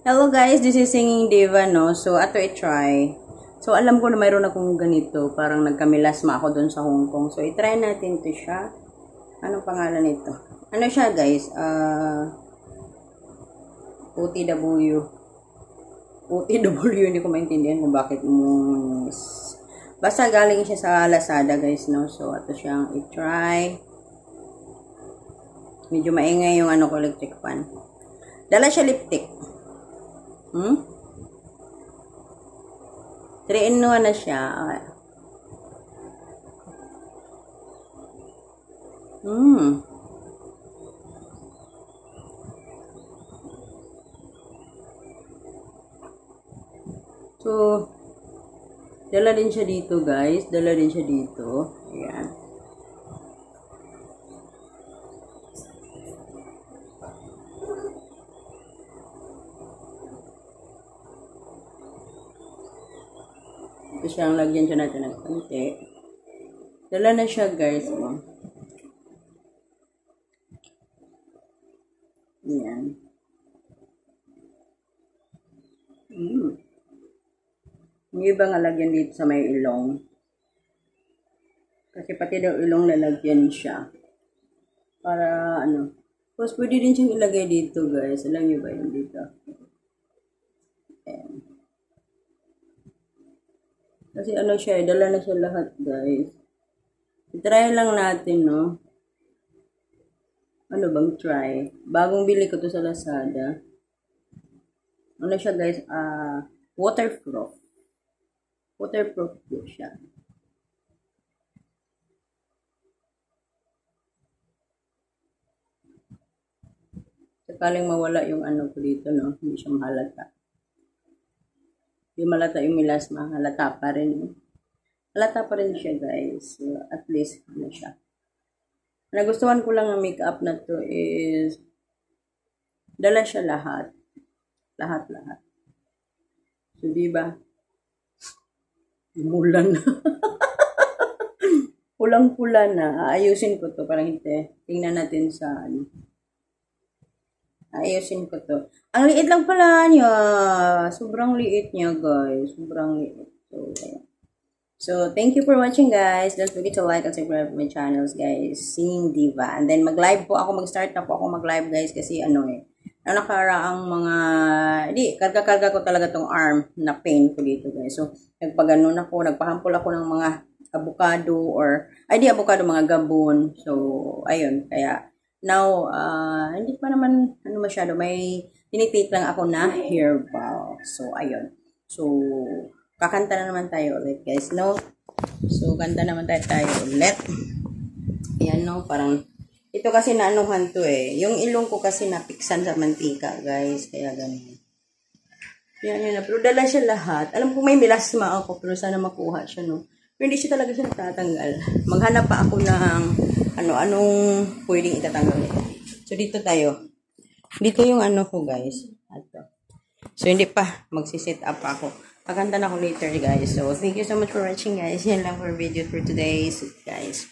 Hello guys, this is Singing Diva, no? So, ato i-try. So, alam ko na mayroon akong ganito. Parang nagkamilasma ako dun sa Hong Kong. So, i-try natin to siya. Anong pangalan nito? Ano siya guys? OTW. OTW, hindi ko maintindihan kung bakit mo... Basta galing siya sa Lazada guys, no? So, ato siyang i-try. Medyo maingay yung ano ko, electric fan. Dala siya lipstick. 3-in-1 na siya. So, dala din siya dito guys. Dala din siya dito. Ayan. Ito siyang lagyan siya natin ng konti. Dala na siya guys. Ayan. Yung iba nga lagyan dito sa may ilong. Kasi pati daw ilong lalagyan siya. Para ano. Tapos pwede din siyang ilagay dito guys. Alam niyo ba yun dito? Ayan. Kasi ano siya, dala na siya lahat guys. I-try lang natin, no? Ano bang try? Bagong bili ko to sa Lazada. Ano siya guys? Waterproof. Waterproof po siya. Sakaling mawala yung ano ko dito, no? Hindi siya mahalata. Yung malata yung milasma, halata pa rin. Halata pa rin siya guys. So, at least, ano siya. Nagustuhan ko lang ang makeup na to is, dala siya lahat. Lahat. So, diba? Umulan na. Pulang-pula na. Aayusin ko to. Parang hindi. Tingnan natin sa ano. Ayusin ko to. Ang liit lang pala niya. Sobrang liit niya, guys. Sobrang liit. So, thank you for watching, guys. Don't forget to like and subscribe to my channels, guys. Singing Diva. And then, mag-live po ako. Mag-start na po ako mag-live, guys. Kasi ano nakaraang mga... Hindi, karga-karga ko talaga tong arm na pain ko dito, guys. So, nagpaganon ako. Nagpahampol ako ng mga avocado or... Ay, di avocado, mga gabon. So, ayun. Kaya... Now, hindi pa naman masyado. May tinitake lang ako na herbal. So, ayun. So, kakanta na naman tayo ulit, guys, no? So, kanta naman tayo ulit. Ayan, no? Parang, ito kasi naanuhan to eh. Yung ilong ko kasi napiksan sa mantika, guys. Kaya ganun. Yan. Pero dala siya lahat. Alam ko may milasma ako, pero sana makuha siya, no? Pero hindi siya talaga siya natatanggal. Maghanap pa ako ng anong pwedeng itatanggal. So, dito tayo. Dito yung ano ko, guys. Ato. So, hindi pa. Magsiset up ako. Pagkanta na ako later, guys. So, thank you so much for watching, guys. Yan lang for video for today, guys.